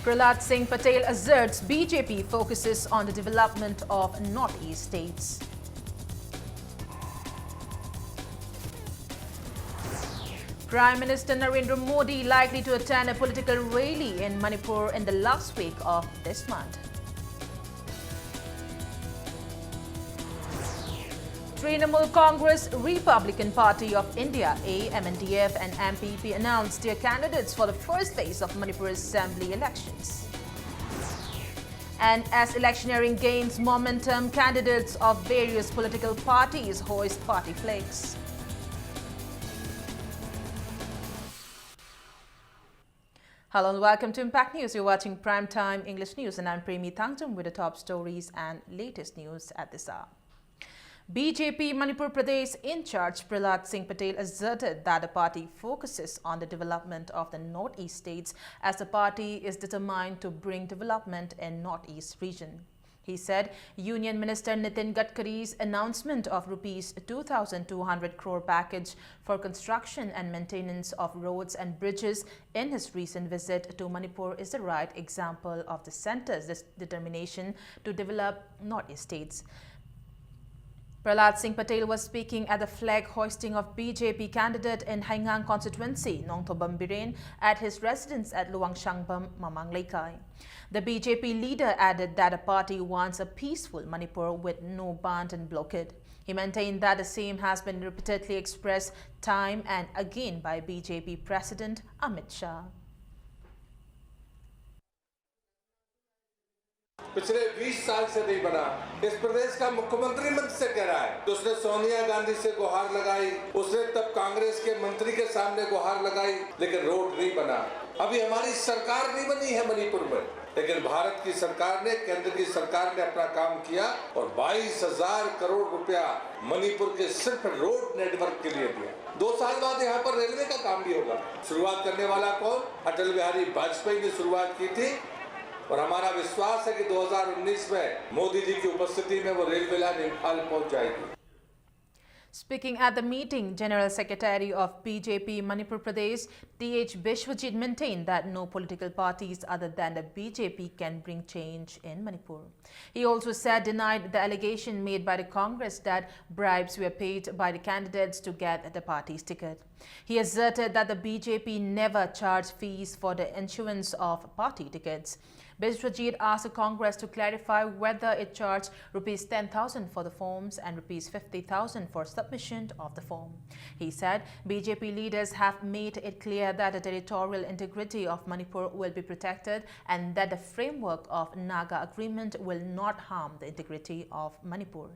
Prahlad Singh Patel asserts BJP focuses on the development of Northeast states. Prime Minister Narendra Modi likely to attend a political rally in Manipur in the last week of this month. Trinamool Congress, Republican Party of India, AMNDF and MPP announced their candidates for the first phase of Manipur Assembly elections. And as electioneering gains momentum, candidates of various political parties hoist party flags. Hello and welcome to Impact News. You're watching Primetime English News and I'm Premi Thangtum with the top stories and latest news at this hour. BJP Manipur Pradesh in charge Prahlad Singh Patel asserted that the party focuses on the development of the Northeast states as the party is determined to bring development in Northeast region. He said Union Minister Nitin Gadkari's announcement of Rs 2,200 crore package for construction and maintenance of roads and bridges in his recent visit to Manipur is the right example of the centre's determination to develop Northeast states. Prahlad Singh Patel was speaking at the flag hoisting of BJP candidate in Haingang constituency, Nongthobam Biren, at his residence at Luang Shangbam, Mamang Laikai. The BJP leader added that the party wants a peaceful Manipur with no band and blockade. He maintained that the same has been repeatedly expressed time and again by BJP President Amit Shah. पिछले 20 साल से नहीं बना। इस प्रदेश का मुख्यमंत्री मंच से कह रहा है तो उसने सोनिया गांधी से गुहार लगाई, उसने तब कांग्रेस के मंत्री के सामने गुहार लगाई, लेकिन रोड नहीं बना। अभी हमारी सरकार नहीं बनी है मणिपुर में, लेकिन भारत की सरकार ने, केंद्र की सरकार ने अपना काम किया और 22,000 करोड़ रुपया मणिपुर के सिर्फ रोड नेटवर्क के लिए दिया। 2 साल बाद यहाँ पर रेलवे का काम भी होगा। शुरुआत करने वाला कौन? अटल बिहारी वाजपेयी ने शुरुआत की थी और हमारा विश्वास है कि 2019 में मोदी जी की उपस्थिति में वो रेलवे लाइन इंफाल पहुंच जाएगी। Speaking at the meeting, General Secretary of BJP Manipur Pradesh, T.H. Bishwajit maintained that no political parties other than the BJP can bring change in Manipur. He also denied the allegation made by the Congress that bribes were paid by the candidates to get the party's ticket. He asserted that the BJP never charged fees for the issuance of party tickets. Bishwajit asked the Congress to clarify whether it charged Rs 10,000 for the forms and Rs 50,000 for submission of the form. He said BJP leaders have made it clear that the territorial integrity of Manipur will be protected and that the framework of Naga agreement will not harm the integrity of Manipur.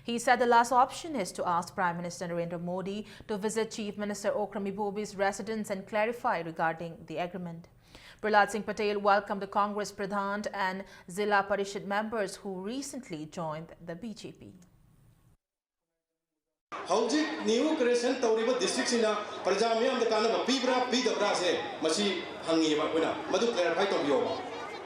He said the last option is to ask Prime Minister Narendra Modi to visit Chief Minister Okrami Bobi's residence and clarify regarding the agreement. Prahlad Singh Patel welcomed the Congress Pradhan and Zilla Parishad members who recently joined the BJP. Howjik new creation tawriba district sina praja miyam da kana pibra pidabra se masi hangi ba koina madu clarify to biyo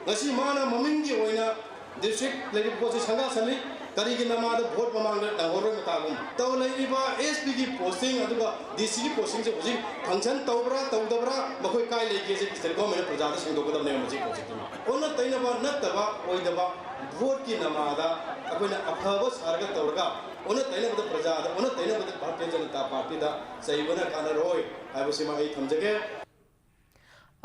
ngasi mana mamingi oina district level position sanga sali karigi namada vote mamangda dahoro matagum tawlaiba SP ki posting aduga DC ki posting se buji function tawbra tawdabra makoi kai lege se state government praja da singdo kodam ne masi posting onna taina ba nattaba oidaba vote ki namada akoina aphaba sarga tawrga onna taina ba praja da onna taina ba Bharatiya Janata Party da saibana kana roi aibasima ai thamjage.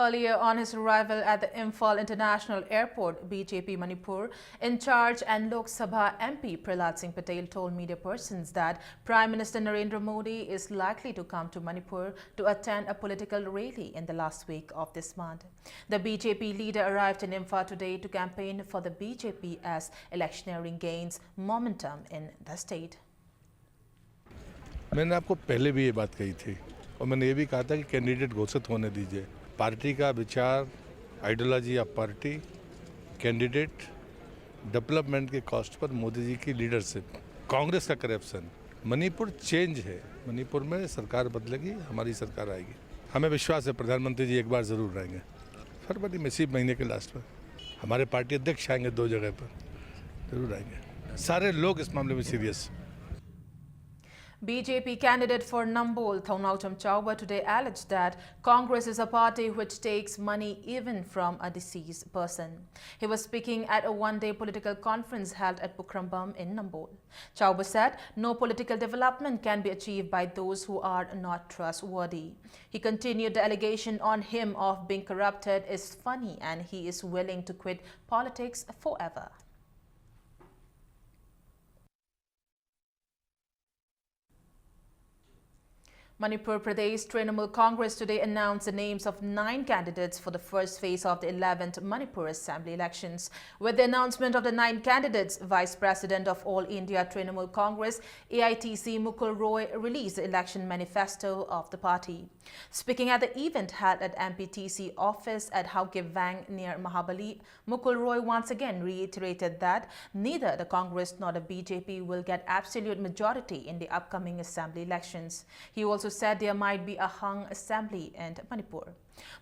Earlier on his arrival at the Imphal International Airport, BJP Manipur in charge and Lok Sabha MP Prahlad Singh Patel told media persons that Prime Minister Narendra Modi is likely to come to Manipur to attend a political rally in the last week of this month. The BJP leader arrived in Imphal today to campaign for the BJP as electioneering gains momentum in the state. मैंने आपको पहले भी ये बात कही थी और मैंने ये भी कहा था कि कैंडिडेट घोषित होने दीजिए। पार्टी का विचार, ideology of party, candidate, development के कॉस्ट पर मोदी जी की लीडरशिप, कांग्रेस का करप्शन, मणिपुर चेंज है। मणिपुर में सरकार बदलेगी, हमारी सरकार आएगी। हमें विश्वास है प्रधानमंत्री जी एक बार ज़रूर आएंगे फरवरी में, इसी महीने के लास्ट में। हमारे पार्टी अध्यक्ष आएंगे 2 जगह पर, जरूर आएंगे। सारे लोग इस मामले में serious. BJP candidate for Nambol, Thonautam Chauba, today alleged that Congress is a party which takes money even from a deceased person. He was speaking at a one-day political conference held at Pukrambam in Nambol. Chauba said no political development can be achieved by those who are not trustworthy. He continued the allegation on him of being corrupted is funny and he is willing to quit politics forever. Manipur Pradesh Trinamool Congress today announced the names of 9 candidates for the first phase of the 11th Manipur Assembly elections. With the announcement of the 9 candidates, Vice President of All India Trinamool Congress, AITC Mukul Roy, released the election manifesto of the party. Speaking at the event held at MPTC office at Hauke Vang near Mahabali, Mukul Roy once again reiterated that neither the Congress nor the BJP will get absolute majority in the upcoming assembly elections. He also said there might be a hung assembly in Manipur.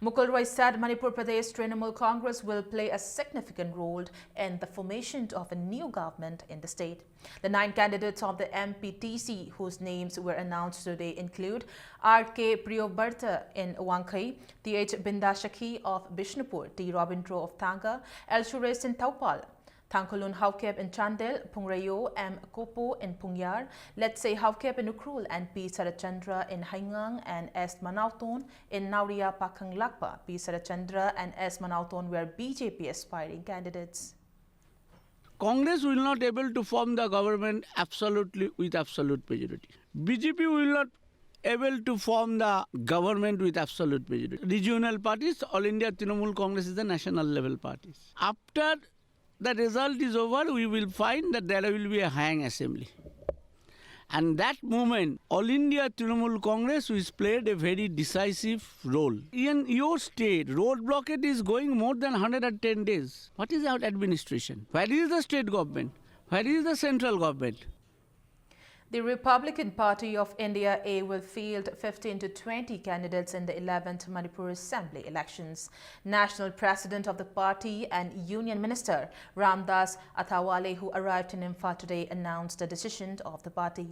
Mukul Roy said Manipur Pradesh Trinamool Congress will play a significant role in the formation of a new government in the state. The 9 candidates of the MPTC whose names were announced today include R.K. Priyobarta in Wangkai, T.H. Bindashaki of Bishnupur, T. Robindro of Thanga, L. Suresh in Taupal, Tangkulun Haukep in Chandel, Pungrayo, M. Kopo in Pungyar, Let's say Haukep in Ukrul and P. Sarachandra in Haingang and S. Manauton in Nauria Pakang Lakpa. P. Sarachandra and S. Manauton were BJP aspiring candidates. Congress will not able to form the government absolutely with absolute majority. BJP will not able to form the government with absolute majority. Regional parties, All India Trinamool Congress is the national level parties. After the result is over, we will find that there will be a hang assembly. And that moment, All India Trinamool Congress has played a very decisive role. In your state, road blockade is going more than 110 days. What is our administration? Where is the state government? Where is the central government? The Republican Party of India A will field 15 to 20 candidates in the 11th Manipur Assembly elections. National President of the party and Union Minister Ramdas Athawale, who arrived in Imphal today, announced the decision of the party.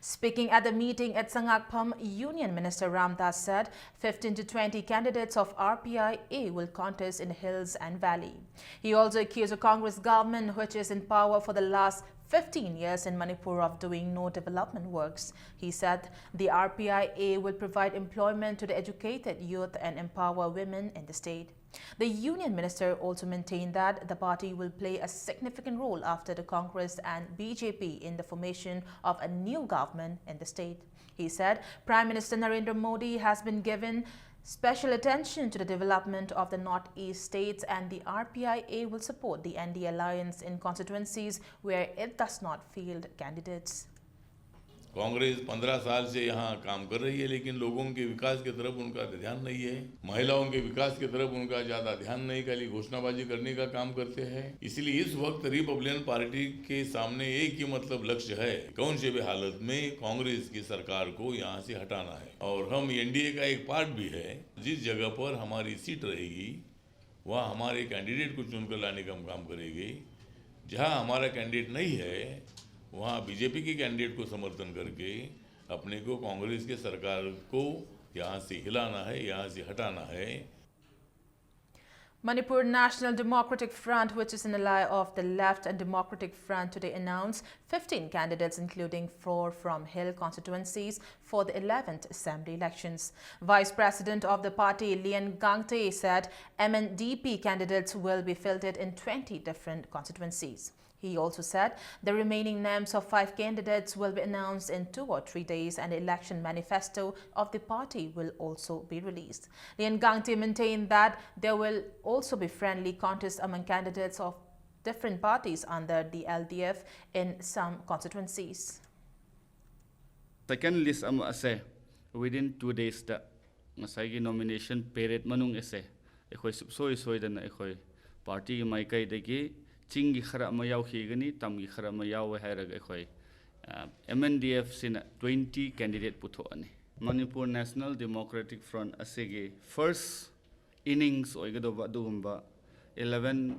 Speaking at the meeting at Sangakpam, Union Minister Ramdas said 15 to 20 candidates of RPI A will contest in hills and valley. He also accused the Congress government, which is in power for the last 15 years in Manipur, of doing no development works. He said the RPIA will provide employment to the educated youth and empower women in the state. The union minister also maintained that the party will play a significant role after the Congress and BJP in the formation of a new government in the state. He said Prime Minister Narendra Modi has been given special attention to the development of the Northeast states and the RPIA will support the ND alliance in constituencies where it does not field candidates. Congress 15 साल से यहाँ काम कर रही है, लेकिन लोगों के विकास की तरफ उनका ध्यान नहीं है। महिलाओं के विकास की तरफ उनका ज़्यादा ध्यान नहीं, खाली घोषणाबाजी करने का काम करते हैं। इसलिए इस वक्त रिपब्लिकन पार्टी के सामने एक ही मतलब लक्ष्य है, कौन से भी हालत में कांग्रेस की सरकार को यहाँ से हटाना है। और हम एनडीए का एक पार्ट भी है। जिस जगह पर हमारी सीट रहेगी वहाँ हमारे कैंडिडेट को चुनकर लाने का हम काम करेंगे। जहाँ हमारा कैंडिडेट नहीं है वहाँ बीजेपी के कैंडिडेट को समर्थन करके अपने को कांग्रेस के सरकार को यहाँ से हिलाना है, यहाँ से हटाना है। Manipur National Democratic Front, which is an ally of the Left and Democratic Front, today announced 15 candidates, including 4 from Hill constituencies, for the 11th Assembly elections. Vice President of the party, Lian Gangte, said MNDP candidates will be fielded in 20 different constituencies. He also said the remaining names of 5 candidates will be announced in 2 or 3 days and the election manifesto of the party will also be released. Lian Gangte maintained that there will also be friendly contests among candidates of different parties under the LDF in some constituencies. Second list ase within 2 days da masai nomination period manung ase ekhoi soi dan ekhoi party mai kai degi Chingi khara ma yaw khigani tamgi khara ma yaw hairaga ekhoi MNDF sin 20 candidate putho ani Manipur National Democratic Front asege first innings oigado ba dugumba 11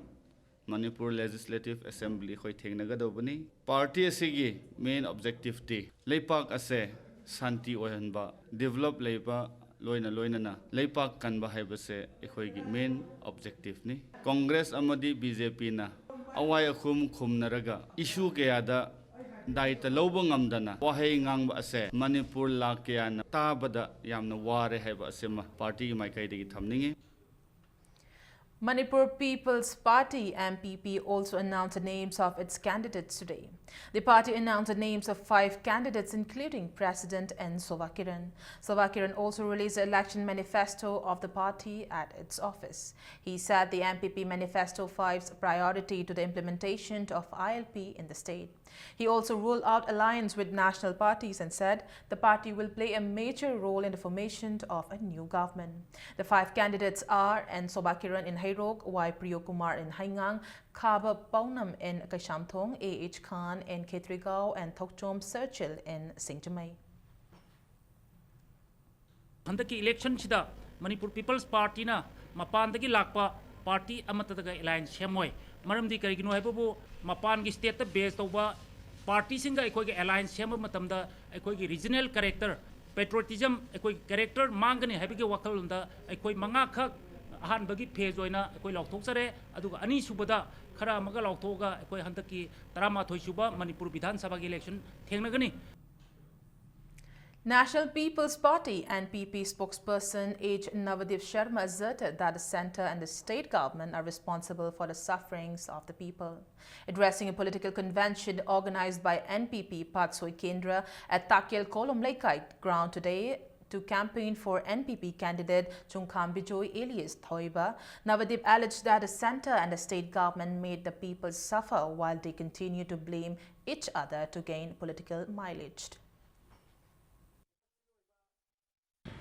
Manipur Legislative Assembly khoi thengnagadobani party asigi main objective ti leipak ase santi ohanba develop leiba loina na leipak kanba haibase ekhoi gi main objective ni Congress amadi BJP na awai akhum khumnaraga issue kayada daita lobba ngamdana wahai ngangba ase Manipur lakya na tabada yamna ware haiba asema party gi maikai degi thamningi. Manipur People's Party MPP also announced the names of its candidates today. The party announced the names of 5 candidates including President N. Sovakiran. Sovakiran also released the election manifesto of the party at its office. He said the MPP manifesto gives priority to the implementation of ILP in the state. He also ruled out alliance with national parties and said the party will play a major role in the formation of a new government. The 5 candidates are N. Sovakiran in Hairok, Y. Priyokumar in Haingang, Khaba Paunam in Kaishamthong, A.H. Khan in Khetrigao, and Thokchom Serchil in Singtamay. Handaki election chida Manipur People's Party na mapandagi lakpa party amatadaga alliance semoy maramdi karigino haibu mapan gi state ta base toba party singa ekoi gi alliance sema matamda ekoi gi regional character patriotism ekoi character mangani haibu gi wakalunda ekoi manga khak ahan bagi phase oina ekoi laukthokjare aduga ani subada khara amaga lauktoga ekoi handaki 13 suba Manipur Vidhan Sabha gi election thengnagani. National People's Party NPP spokesperson H. Navadip Sharma asserted that the centre and the state government are responsible for the sufferings of the people. Addressing a political convention organized by NPP Paksoi Kendra at Takyel Kolom Laikai ground today to campaign for NPP candidate Chungkham Bijoy alias Thoiba, Navadip alleged that the centre and the state government made the people suffer while they continue to blame each other to gain political mileage.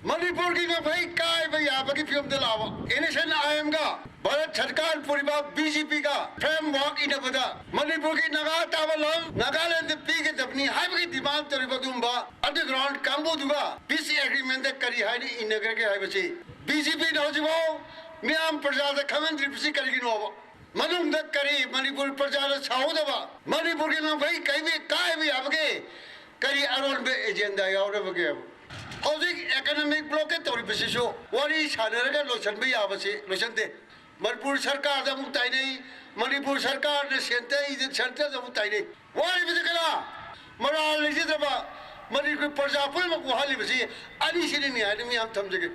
Manipur की ना भाई काय भाई यहाँ पर की film दिलावा इनिशन आयम का भारत सरकार पूरी बात बीजेपी का फ्रेमवर्क इन्हें बता मणिपुर की नगा तावलों नागालैंड पी के दबनी हाई की डिमांड तोरी बदुम्बा अंडरग्राउंड कांबो दुगा पीस एग्रीमेंट करी हाई नी इन्हें करके हाई बची बीजेपी नौजवान मैं आम प्रजा से खमन रिप्सी करेगी नौवा मनुम तक करी मणिपुर प्रजा से छाओ दबा मणिपुर की ना भाई कहीं भी काय भी आपके करी अरोल में एजेंडा यावर बगे Housing economic blockade tori besisho wari sanaraga lotion bhi abase lotion de Manipur sarkar da muktai nahi Manipur sarkar ne center da muktai nahi wari bisikala mara legislaba Manipur praja pul mak wahali besi ani sini ni ani am thamjege.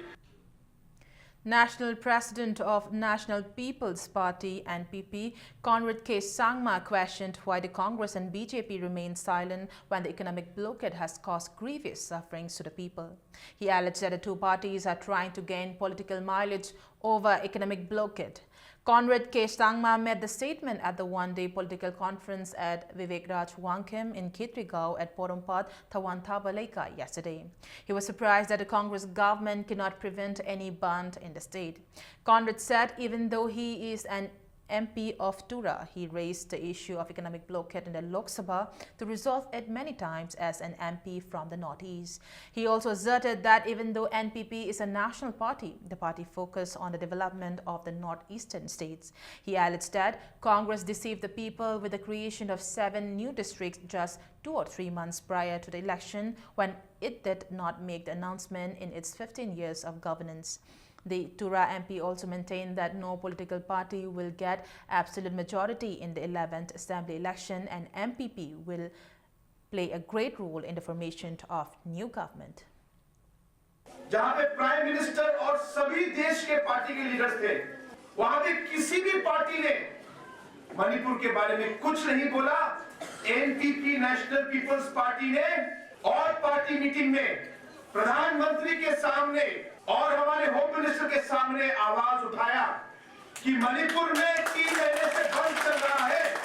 National President of National People's Party NPP, Conrad K. Sangma questioned why the Congress and BJP remain silent when the economic blockade has caused grievous sufferings to the people. He alleged that the two parties are trying to gain political mileage over economic blockade. Conrad K. Sangma made the statement at the one-day political conference at Vivek Raj Wangkem in Khetrigao at Porompat, Thawantaba Laikai yesterday. He was surprised that the Congress government cannot prevent any band in the state. Conrad said even though he is an MP of Tura, he raised the issue of economic blockade in the Lok Sabha to resolve it many times as an MP from the Northeast. He also asserted that even though NPP is a national party, the party focused on the development of the northeastern states. He alleged that Congress deceived the people with the creation of 7 new districts just 2 or 3 months prior to the election when it did not make the announcement in its 15 years of governance. The Tura MP also maintained that no political party will get absolute majority in the 11th Assembly election and MPP will play a great role in the formation of new government. जहां पे prime minister और सभी देश के party के leaders थे, वहां पे किसी भी पार्टी ने मणिपुर के बारे में कुछ नहीं बोला। एनपीपी नेशनल पीपल्स पार्टी ने और पार्टी मीटिंग में प्रधानमंत्री के सामने और हमारे होम मिनिस्टर के सामने आवाज उठाया कि मणिपुर में 3 महीने से बंद चल रहा है,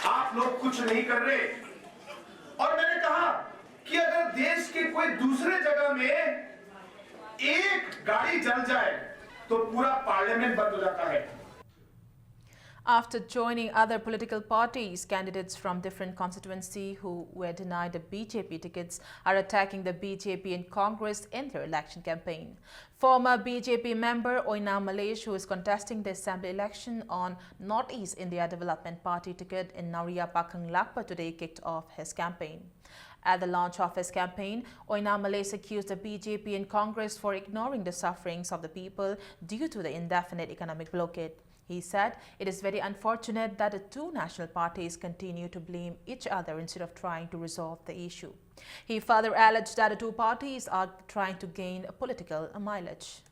आप लोग कुछ नहीं कर रहे। और मैंने कहा कि अगर देश के कोई दूसरे जगह में एक गाड़ी जल जाए तो पूरा पार्लियामेंट बंद हो जाता है। After joining other political parties, candidates from different constituencies who were denied the BJP tickets are attacking the BJP in Congress in their election campaign. Former BJP member Oina Malaysh, who is contesting the assembly election on Northeast India Development Party ticket in Naria Pakhang Lakpa today, kicked off his campaign. At the launch of his campaign, Oina Malaysh accused the BJP in Congress for ignoring the sufferings of the people due to the indefinite economic blockade. He said it is very unfortunate that the two national parties continue to blame each other instead of trying to resolve the issue. He further alleged that the two parties are trying to gain political mileage.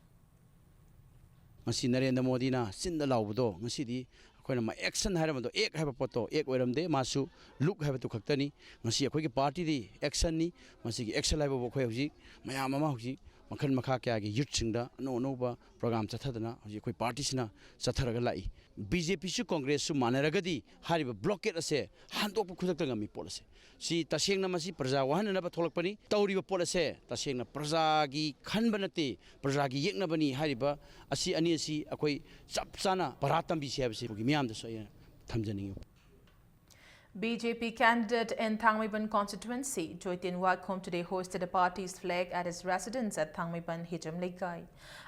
Narendra Modi na sinda laudo ngasi akhoi na action hairabado ek haiba poto ek oiramde masu look haiba tu khaktani ngasi akhoi ki party di action ni masi ki action laiba bo khoi hauji mayam ama hauji makhan makha kya gi youth singda no ba program chathadana hauji akhoi party sina chatharaga lai BJP su Congress su manaragadi hariba blockade ase handok khudakta ngami polase si tasengna masi praja wahana ba tholakpani tauriba polase tasengna praja gi khanba nate praja gi yekna bani hariba asi ani asi akhoi chapchana paratam bi se abse gi miyam da so thamjani. BJP candidate in Thangmeiban constituency, Joytin Wakkom, today hosted the party's flag at his residence at Thangmeiban, Hijam Lekai.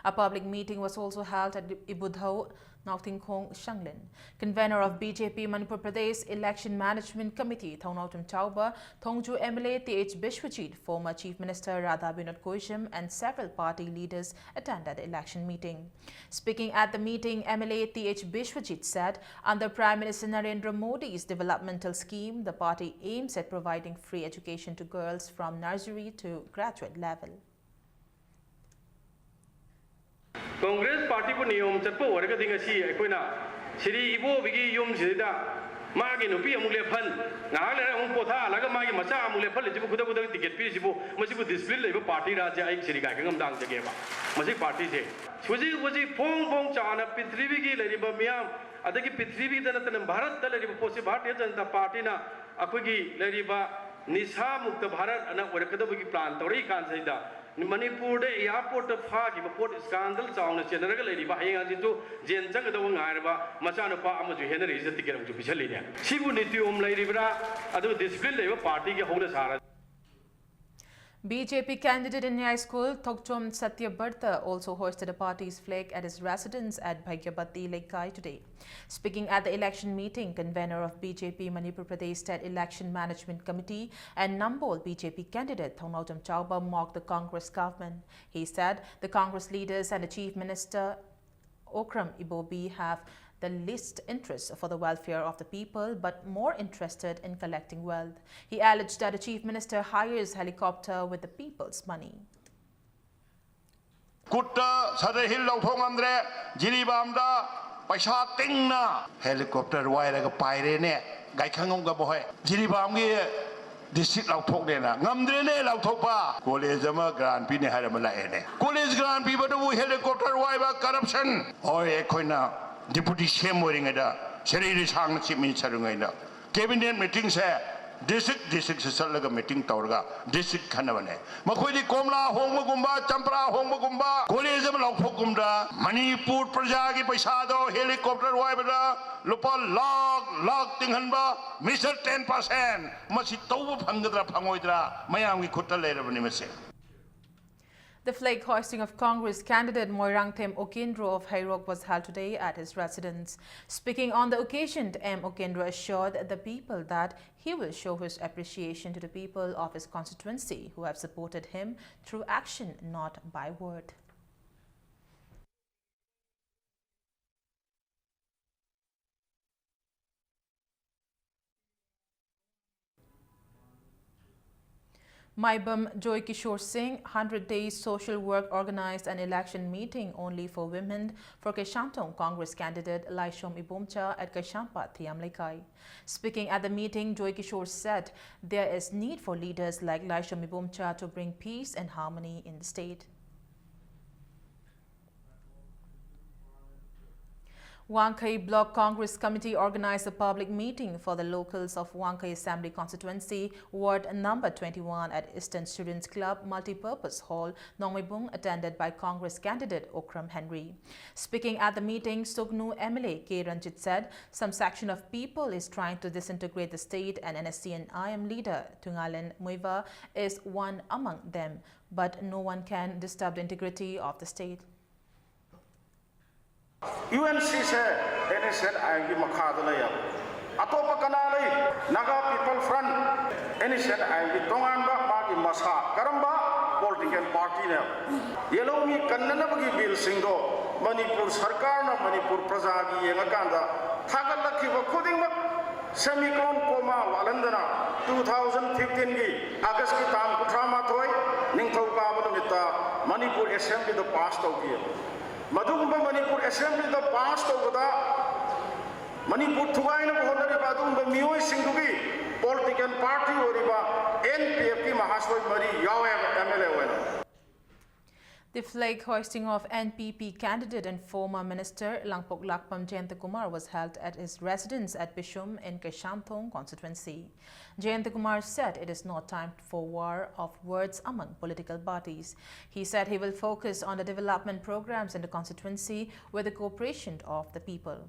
A public meeting was also held at Ibudhau, Nautingkong, Shanglin. Convener of BJP Manipur Pradesh Election Management Committee, Thongnautum Chauba, Thongju MLA TH Bishwajit, former Chief Minister Radha Binod Koisham, and several party leaders attended the election meeting. Speaking at the meeting, MLA TH Bishwajit said, under Prime Minister Narendra Modi's developmental scheme, the party aims at providing free education to girls from nursery to graduate level. Congress Party ko niyom chatpo waraga dinga si akoina siri ibo bigi yum sida magi no pi amule phan na le hum potha laga magi macha amule phal jibu khuda khuda ticket pi jibu masibu discipline leba party raja ai siri ga ngam dang jage ba masi party je suji phong chana prithvi gi leriba miyam adagi prithvi da natana bharat da leriba posi bharatiya janata party na akogi leriba nisha mukta bharat ana warakada bagi plan tori kan saida Manipur de airport of Hagi, port scandal, sound as general lady by into Jen Jangadong Araba, Machana Pama Henry is the ticket to Pichalinia. She would need to Lady Bra, other discipline labor party, holders are. BJP candidate in high school, Thokchom Satyabartha, also hoisted the party's flag at his residence at Bhagyabati Lekai today. Speaking at the election meeting, convener of BJP Manipur Pradesh State Election Management Committee and Nambol BJP candidate Thongnautam Chauba mocked the Congress government. He said the Congress leaders and the Chief Minister Okram Ibobi have the least interest for the welfare of the people, but more interested in collecting wealth. He alleged that the Chief Minister hires helicopter with the people's money. Kutta Sadahil Lautongamdre, Jiribamda, Paisha Tingna, helicopter Wairaga Pirene, Gaikanganga Boy, Jiribamgi, district Lautokena, Namdrene Lautopa, Kolezama Grand Pine Haramalaene. Koles Grand People do helicopter Waiba corruption, or Equina. Deputy Shemoring at a Sherry Hang Chief Minister. Cabinet meeting say district Salaga meeting Torga, district Kanavane. Makwidi Komla, Homagumba, Champra, Homagumba, Kolism Lokpokunda, Manipur Prajagi Paisado, helicopter Wibada, Lupa log Tinghanba, Mr. 10%, Masito Pangadra Pangoidra, Mayami Kuta later when he say. The flag hoisting of Congress candidate Moirangthem Okendro of Hairok was held today at his residence. Speaking on the occasion, M. Okendro assured the people that he will show his appreciation to the people of his constituency who have supported him through action, not by word. Maibam Joy Kishore Singh, 100 Days Social Work organized an election meeting only for women for Kaishantong Congress candidate Laishom Ibomcha at Kaishampa, Thiamlekai. Speaking at the meeting, Joy Kishore said there is need for leaders like Laishom Ibomcha to bring peace and harmony in the state. Wangkai Block Congress Committee organized a public meeting for the locals of Wangkai Assembly Constituency, Ward number 21 at Eastern Students Club Multipurpose Hall, Nongmebung, attended by Congress candidate Okram Henry. Speaking at the meeting, Sognu MLA K. Ranjit said some section of people is trying to disintegrate the state and NSC and IM leader Tungalen Muiva is one among them, but no one can disturb the integrity of the state. UNC से NSL आएगी मखाद ले अब अतोप कनाली Naga people front NSL आएगी तोंगानबा बाकी मसा करम्बा पॉलिटिकल पार्टी ने ये लोग मी कन्नन बगी बिल सिंगो मणिपुर सरकार ना मणिपुर प्रजा की ये नकांदा थागल लखी वो खुदिंग मत सेमिकोन कोमा वालंदना 2015 की अगस्त की ताम कुट्रामा थोई निंगथौ काबल मिता मणिपुर असेंबली द पास तो किए मधुगुम्बा मणिपुर असेंबली द पास तौबदा मणिपुर थुगाइन होनरी बादुगुम्बा मियोय सिंगुगी पॉलिटिकल पार्टी ओरिबा एनपीएफ की महासोय मरी यावे एमएलए वेना. The flag hoisting of NPP candidate and former minister Langpok Lakpam Jayantakumar was held at his residence at Bishum in Keshamthong constituency. Jayantakumar said it is not time for war of words among political parties. He said he will focus on the development programs in the constituency with the cooperation of the people.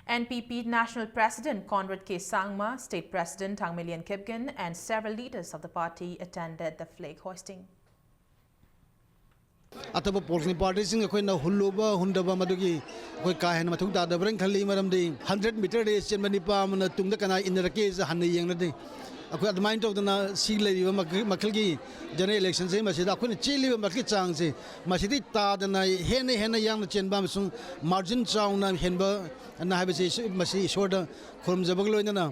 NPP National President Conrad K. Sangma, State President Thangmelian Kipgen and several leaders of the party attended the flag hoisting. अतब political पार्टीसिंग अखोइना हुल्लुबा हुंदबा मदुगी अखोइ काहेन मथुग तादबरन खल्ली मरमदि 100 मीटर रेस चेनबनिपा मन तुंगदा कना इनरके ज हन्ने यंगनदि अखोइ अदमाइन तौदना सी लेरिबा मखलगी जनरल इलेक्शन से मसिदा अखोइना चेलिबा मखि चांग से मसिदि तादना हेन हेन यांग चेनबा मसुं मार्जिन चाउना हेनबा ना हाबसे मसि ईश्वरदा खुरमजबग लोइना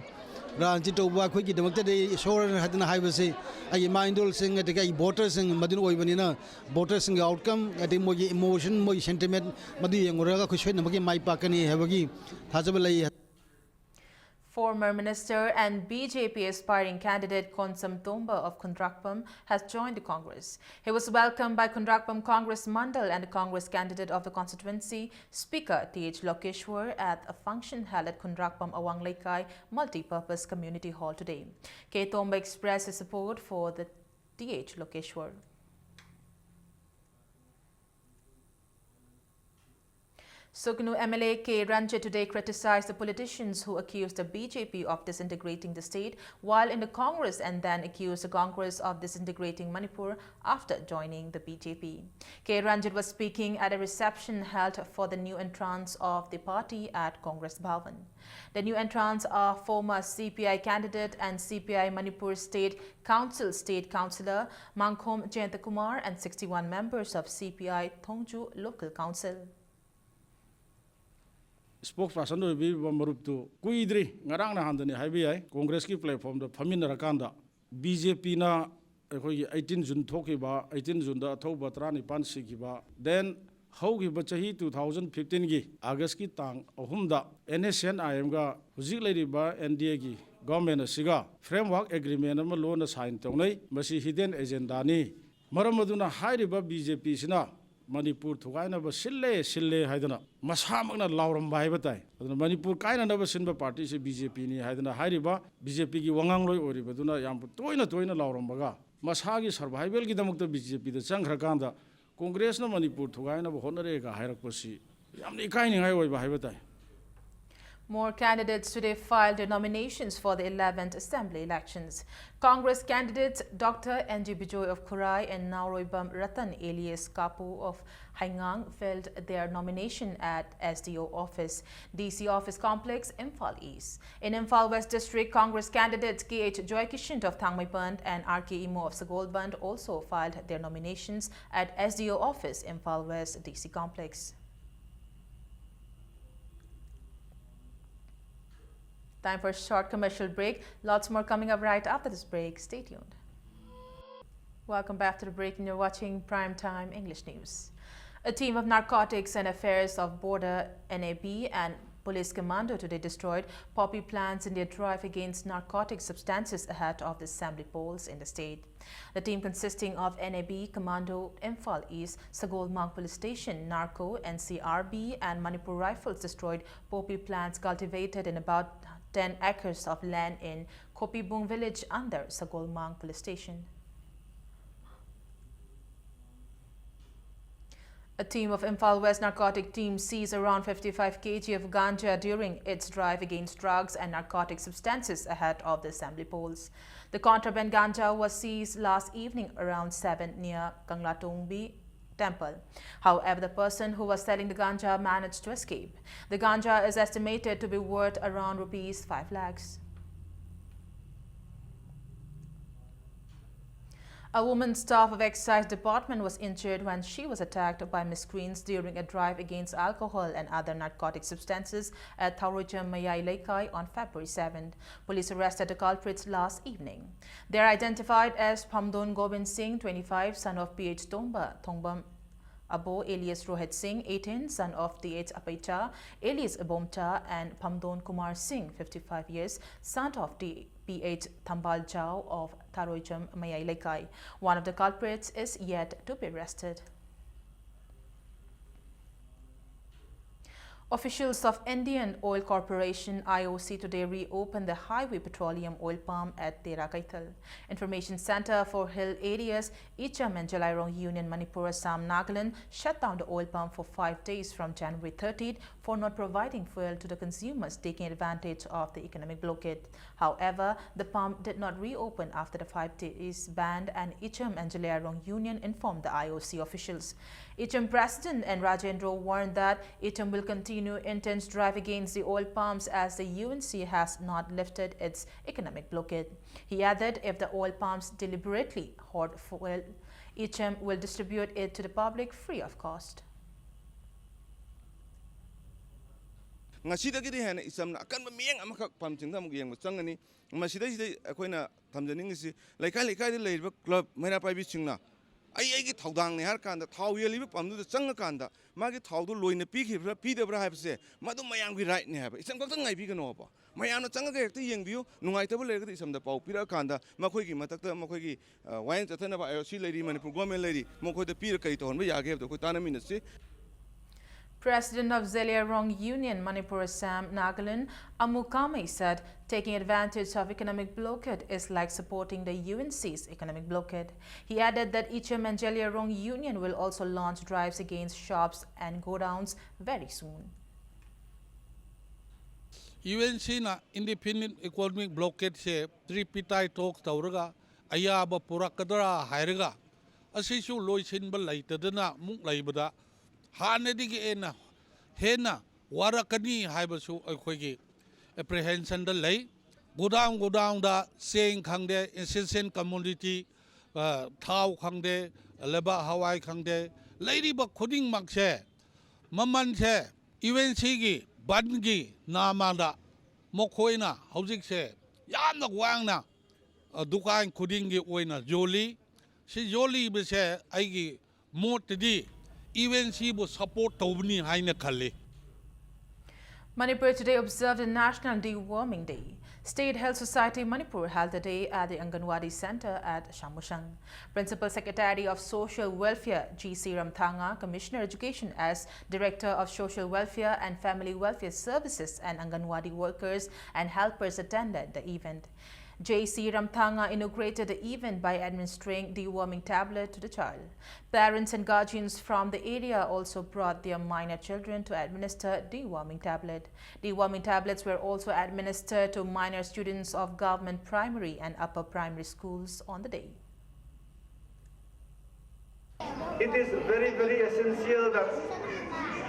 रांची तौबा अखोइगी दमक्तदि ईश्वर हदना हाबसे आई माइंडल सिंग अदि आई वोटर सिंग मदिन ओइबनिना वोटर सिंग आउटकम अदि मोगी इमोशन मोगी सेंटिमेंट मदि यंगुरगा खुशोइ नमगे माइ पाकनी हेबगी थाजब लई. Former Minister and BJP aspiring candidate Konsam Tomba of Kundrakpam has joined the Congress. He was welcomed by Kundrakpam Congress Mandal and the Congress candidate of the constituency, Speaker T.H. Lokeshwar, at a function held at Kundrakpam Awanglekai Multi-Purpose Community Hall today. K. Tomba expressed his support for the T.H. Lokeshwar. Sognu MLA K. Ranjit today criticized the politicians who accused the BJP of disintegrating the state while in the Congress and then accused the Congress of disintegrating Manipur after joining the BJP. K. Ranjit was speaking at a reception held for the new entrants of the party at Congress Bhavan. The new entrants are former CPI candidate and CPI Manipur State Council State Councillor Mangkhom Jayantakumar and 61 members of CPI Thongju Local Council. Spokesperson Maruptu Kuidri, Narang Handani Highway, Congress platform, the Famina Rakanda, BJP na 18 June Tokiba, 18 June the Toba Trani Pansikiba, then Hogi Bachahi 2015 gi, August ki Tang, Ohumda, NSN IMGA, Huzilady ba NDA government Siga, framework agreement of Malona sign Tony, Masi hidden agenda ni, Maramaduna Haidiba BJP Sina. Manipur Thugaina was Sille Haidana. Masamana Lauram Baibatai. Manipur Kaina never seen by parties BJP ni Haidana Haidiba, BJP Wanganglo or Baduna Yampu Toina Lauram Baga. Masagi survival Gidamukta BJP, the Sangrakanda, Congress no Manipur Thugaina Honorega Hirakosi. Yamni Kaini Highway Baibatai. More candidates today filed their nominations for the 11th Assembly elections. Congress candidates Dr. N.G. Bijoy of Kurai and Nauroibam Ratan alias Kapu of Haingang filed their nomination at SDO office, DC office complex, Imphal East. In Imphal West District, Congress candidates K.H. Joykishint of Thangmaipand and R.K. Imo of Sagolband also filed their nominations at SDO office, Imphal West DC complex. Time for a short commercial break. Lots more coming up right after this break. Stay tuned. Welcome back to the break and you're watching Primetime English News. A team of Narcotics and Affairs of Border NAB and Police commando today destroyed poppy plants in their drive against narcotic substances ahead of the assembly polls in the state. The team consisting of NAB, Commando, Imphal East, Sagol Mang Police Station, Narco, NCRB and Manipur Rifles destroyed poppy plants cultivated in about 10 acres of land in Kopibung village under Sagol Mang Police Station. A team of Imphal West narcotic team seized around 55 kg of ganja during its drive against drugs and narcotic substances ahead of the assembly polls. The contraband ganja was seized last evening around 7 near Kanglatongbi Temple. However, the person who was selling the ganja managed to escape. The ganja is estimated to be worth around rupees 5 lakhs. A woman staff of Excise Department was injured when she was attacked by miscreants during a drive against alcohol and other narcotic substances at Thaurojam Mayai Laikai on February 7. Police arrested the culprits last evening. They are identified as Phamdon Gobind Singh, 25, son of PH Tomba, Thongbam Abo alias Rohit Singh, 18, son of DH Apaicha alias Abomcha, and Phamdon Kumar Singh, 55 years, son of PH Thambal Jao of Thaurojam Mayai Laikai. One of the culprits is yet to be arrested. Officials of Indian Oil Corporation IOC today reopened the highway petroleum oil palm at Tera Kaital. Information Center for Hill Areas, Icham and Jalairong Union, Manipur, Assam, Nagaland shut down the oil palm for 5 days from January 30th for not providing fuel to the consumers taking advantage of the economic blockade. However, the palm did not reopen after the 5 days ban, and Icham and Jalairong Union informed the IOC officials. Icham President and Rajendra warned that Icham will continue intense drive against the oil palms as the UNC has not lifted its economic blockade. He added if the oil palms deliberately hoard fuel, Icham will distribute it to the public free of cost. Ngasidagidi hena isamna akan mamiang amakak pamchinda mugiyang machangani masidai akoina thamjaningisi laikai de leiba club mena private chingna ai thaudang ne har kanda thau yeliba pamdu changa kanda magi thaudu loina pikibra pidabra habse madu mayang gi right ne haba isam kak ngai bi kano ba mayang changa ge ekta yengbiu nungai tabul lega isamda pau pira kanda makoi gi matakta makoi gi wayan chathana ba IOC lady Manipur government lady mokoi da pira kai to honba yage to koi tanami nasi. President of Jalairong Union, Manipur, Assam, Nagaland, Amukame said taking advantage of economic blockade is like supporting the UNC's economic blockade. He added that Icham and Jalairong Union will also launch drives against shops and godowns very soon. UNC na independent economic blockade se tripitai talk tauraga ayaba purakadara hairaga asisu loisinba laitadana muk laibada Hanedigi ena hena warakani haibasu akhoi apprehension da lay godown da seng khangde essential commodity thau khangde leba hawai khangde lady ba khuding makse maman se UNC gi bangi namada mokhoina hojik se yamna wangna dukan khuding gi oina joli si joli be se aigi motdi UNC will support Tobni Haina Kale. Manipur today observed a National Deworming Day. State Health Society Manipur held the day at the Anganwadi Center at Shamushang. Principal Secretary of Social Welfare G.C. Ramthanga, Commissioner Education as Director of Social Welfare and Family Welfare Services and Anganwadi workers and helpers attended the event. J.C. Ramthanga inaugurated the event by administering deworming tablet to the child. Parents and guardians from the area also brought their minor children to administer deworming tablet. Deworming tablets were also administered to minor students of government primary and upper primary schools on the day. It is very, very essential that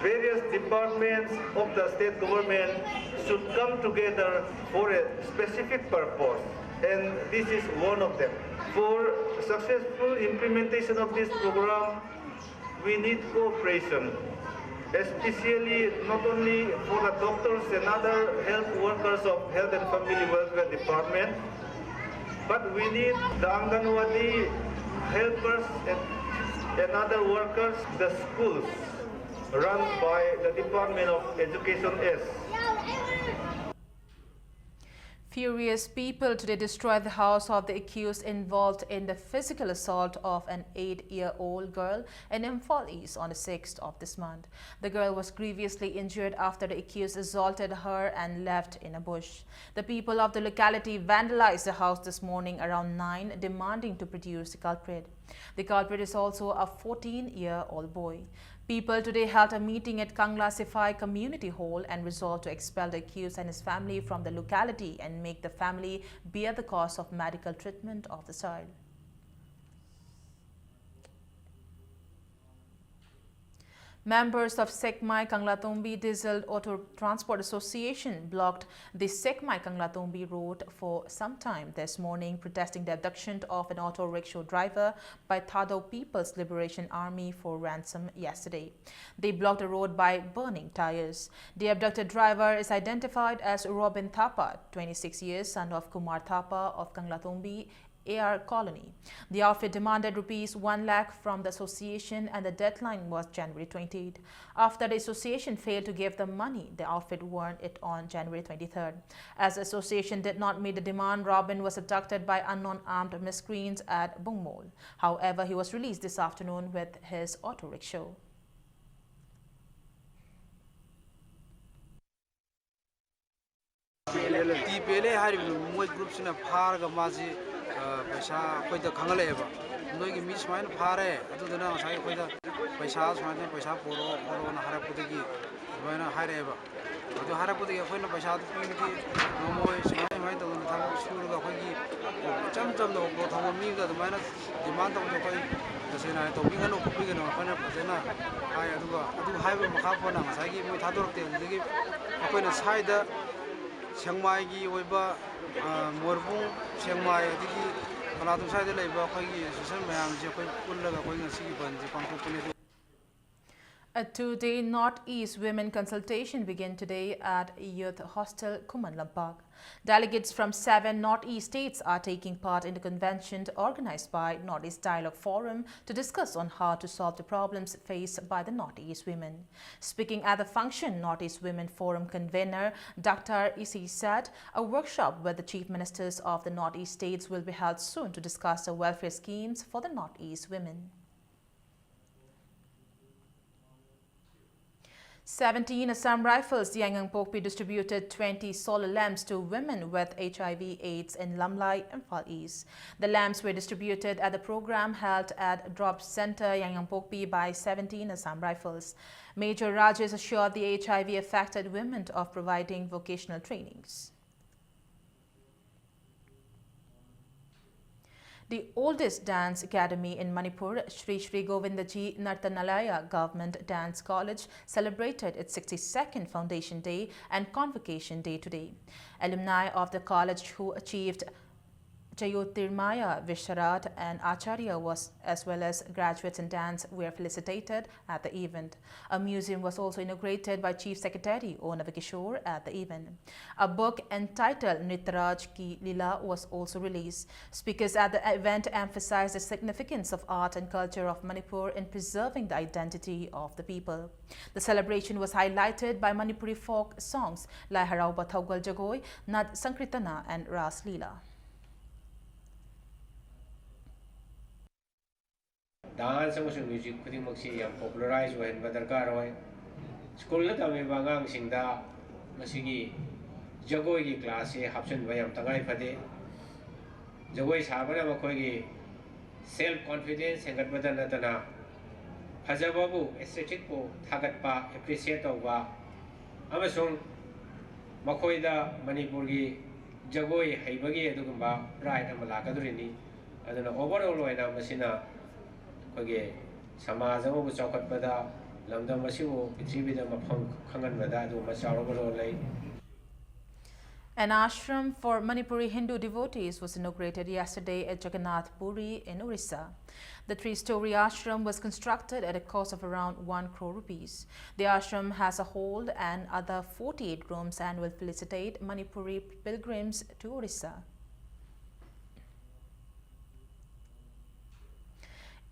various departments of the state government should come together for a specific purpose, and this is one of them. For successful implementation of this program, we need cooperation, especially not only for the doctors and other health workers of Health and Family Welfare Department, but we need the Anganwadi helpers and other workers, the schools, run by the Department of Education is. Furious people today destroyed the house of the accused involved in the physical assault of an 8-year-old girl in Imphal East on the 6th of this month. The girl was grievously injured after the accused assaulted her and left in a bush. The people of the locality vandalized the house this morning around 9, demanding to produce the culprit. The culprit is also a 14-year-old boy. People today held a meeting at Kangla Sifai Community Hall and resolved to expel the accused and his family from the locality and make the family bear the cost of medical treatment of the child. Members of Sekmai Kanglatombi Diesel Auto Transport Association blocked the Sekmai Kanglatombi road for some time this morning, protesting the abduction of an auto rickshaw driver by Thado People's Liberation Army for ransom yesterday. They blocked the road by burning tires. The abducted driver is identified as Robin Thapa, 26 years, son of Kumar Thapa of Kanglatombi AR Colony. The outfit demanded rupees 1 lakh from the association and the deadline was January 28. After the association failed to give the money, the outfit warned it on January 23rd. As the association did not meet the demand, Robin was abducted by unknown armed miscreants at Bungmol. However, he was released this afternoon with his auto rickshaw. पैसा कोई खालेबा नई मी सूमायन फारे पैसा सूमायन पैसा पोरो पोरोना हरपदी हरेबा हरपदी अखोना पैसा piggy नमोई सूमाय सूरगा अखोगी चम चम थम मीग डिमांड तौर तसेना तौगनो खोपीगनो अखोना फजना मखाफोना मैं थादरते अखोना साइड सेंमाई मोरबुंग सेंमाई कलादुम साइड सोशल मैम से पांथोपने. A two-day Northeast Women Consultation began today at Youth Hostel, Kuman Lampak. Delegates from 7 Northeast states are taking part in the convention organized by Northeast Dialogue Forum to discuss on how to solve the problems faced by the Northeast women. Speaking at the function, Northeast Women Forum convener Dr. Isi said a workshop with the chief ministers of the Northeast states will be held soon to discuss the welfare schemes for the Northeast women. 17 Assam Rifles Yangon Pokpi distributed 20 solar lamps to women with HIV/AIDS in Lamlai, Imphal East. The lamps were distributed at the program held at Drop Center Yangon Pokpi by 17 Assam Rifles. Major Rajesh assured the HIV-affected women of providing vocational trainings. The oldest dance academy in Manipur, Sri Sri Govindaji Nartanalaya Government Dance College, celebrated its 62nd Foundation Day and Convocation Day today. Alumni of the college who achieved Jayotirmaya Visharat and Acharya as well as graduates in dance were felicitated at the event. A museum was also inaugurated by Chief Secretary O. Navakishore at the event. A book entitled Nitraj Ki Lila was also released. Speakers at the event emphasized the significance of art and culture of Manipur in preserving the identity of the people. The celebration was highlighted by Manipuri folk songs like Harau Bathaugal Jagoi, Nad Sankritana and Ras Leela. Dance and music kuding magsi yang popularize when badarkar hoy school na tami bangang singda masigi jagoi gi class e hapchen bayam tangai phade jagoi sabana makoi gi self confidence hengat badana tana hajababu aesthetic ko thagat pa appreciate ba amasung makoi da manipur gi jagoi haibagi adugumba pride amala kadurini aduna overall oina masina समाज अमबु चौखटपदा लमदम असिबु पृथ्वीदा मफम खंगनबदा अदु मचारबरो लई. An ashram for Manipuri Hindu devotees was inaugurated yesterday at Jagannath Puri in Orissa. The 3-story ashram was constructed at a cost of around 1 crore rupees. The ashram has a hold and other 48 rooms and will facilitate Manipuri pilgrims to Orissa.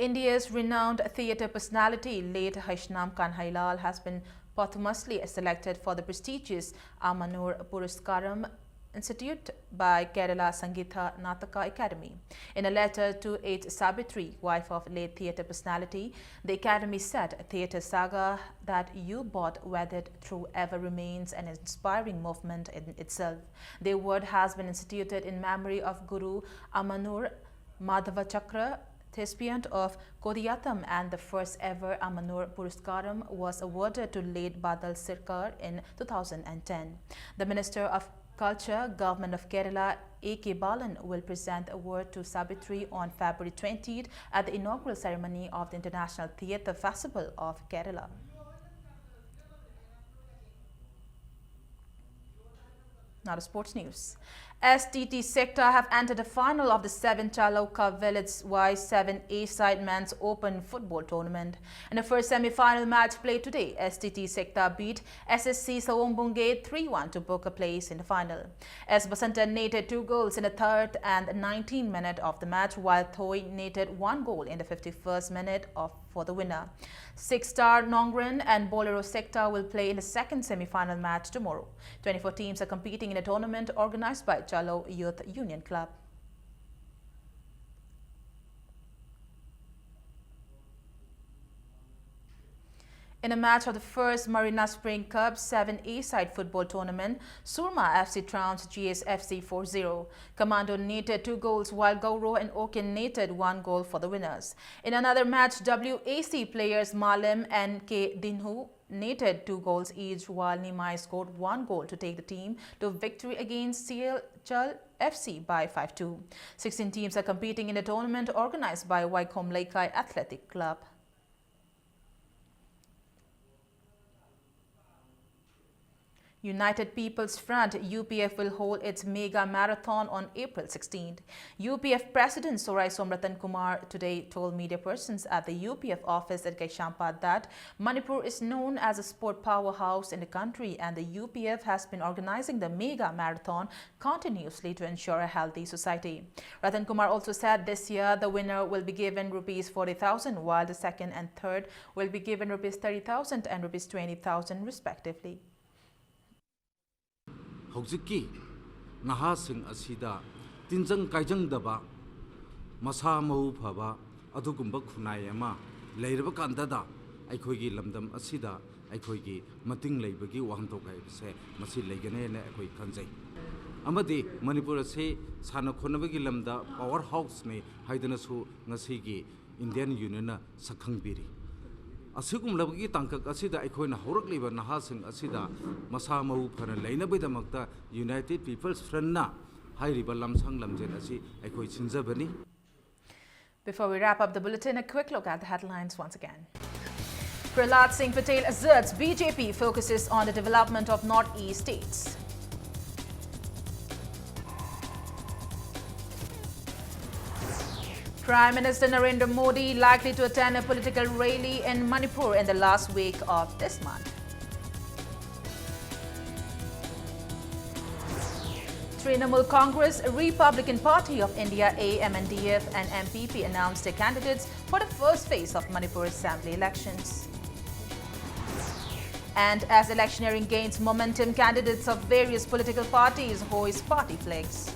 India's renowned theatre personality, late Haishnam Kanhailal, has been posthumously selected for the prestigious Amanur Puraskaram instituted by Kerala Sangeetha Nataka Academy. In a letter to H. Sabitri, wife of late theatre personality, the Academy said, "Theatre saga that you bought weathered through ever remains an inspiring movement in itself. The award has been instituted in memory of Guru Amanur Madhavachakra, thespian of Kodiyatam, and the first ever Amanur Puraskaram was awarded to late Badal Sirkar in 2010. The Minister of Culture, Government of Kerala, A.K. Balan, will present the award to Sabitri on February 20th at the inaugural ceremony of the International Theatre Festival of Kerala. Now to sports news. STT sector have entered the final of the 7th Chaloka Village Y7 A-side men's open football tournament. In the first semi-final match played today, STT sector beat SSC Sawombunge 3-1 to book a place in the final. S. Basanta netted 2 goals in the 3rd and 19th minute of the match, while Thoi netted 1 goal in the 51st minute for the winner. 6-star Nongren and Bolero sector will play in the 2nd semi-final match tomorrow. 24 teams are competing in a tournament organized by Chalo Youth Union Club. In a match of the first Marina Spring Cup 7A side football tournament, Surma FC trounced GSFC 4-0. Commando netted 2 goals, while Gauro and Okin netted 1 goal for the winners. In another match, WAC players Malem and K. Dinhu netted 2 goals each, while Nimai scored 1 goal to take the team to victory against Chal FC by 5-2. 16 teams are competing in the tournament organized by Waikom Laikai Athletic Club. United People's Front UPF will hold its mega marathon on April 16th. UPF President Sorai Somratan Kumar today told media persons at the UPF office at Gaishampa that Manipur is known as a sport powerhouse in the country, and the UPF has been organizing the mega marathon continuously to ensure a healthy society. Ratan Kumar also said this year the winner will be given rupees 40,000, while the second and third will be given rupees 30,000 and rupees 20,000 respectively. Hojiki Nahasing Asida Tinjang Kajang Daba Masa Mau Pava Adugumba Kunayama Lairaba Kandada Aikogi Lamdam Asida Aikogi Mating Labagi Wantokai say Masi Legane Akoi Kanjay Amadi Manipur say Sana Konabagi Lamda powerhouse ne Haidanasu Nasigi Indian Union Sakangbiri Asugum Labagi Tankak Asida Ikoina Horkliba Nahasing Asida Masa Mau Pana Lainabitamakta United People's Front Na Hairiba Lamsang Lamjen Asi Ikoi Chinzabani. Before we wrap up the bulletin, a quick look at the headlines once again. Prahlad Singh Patel asserts BJP focuses on the development of North-East states. Prime Minister Narendra Modi likely to attend a political rally in Manipur in the last week of this month. Trinamool Congress, Republican Party of India, AMNDF and MPP announced their candidates for the first phase of Manipur Assembly elections. And as electioneering gains momentum, candidates of various political parties hoist party flags.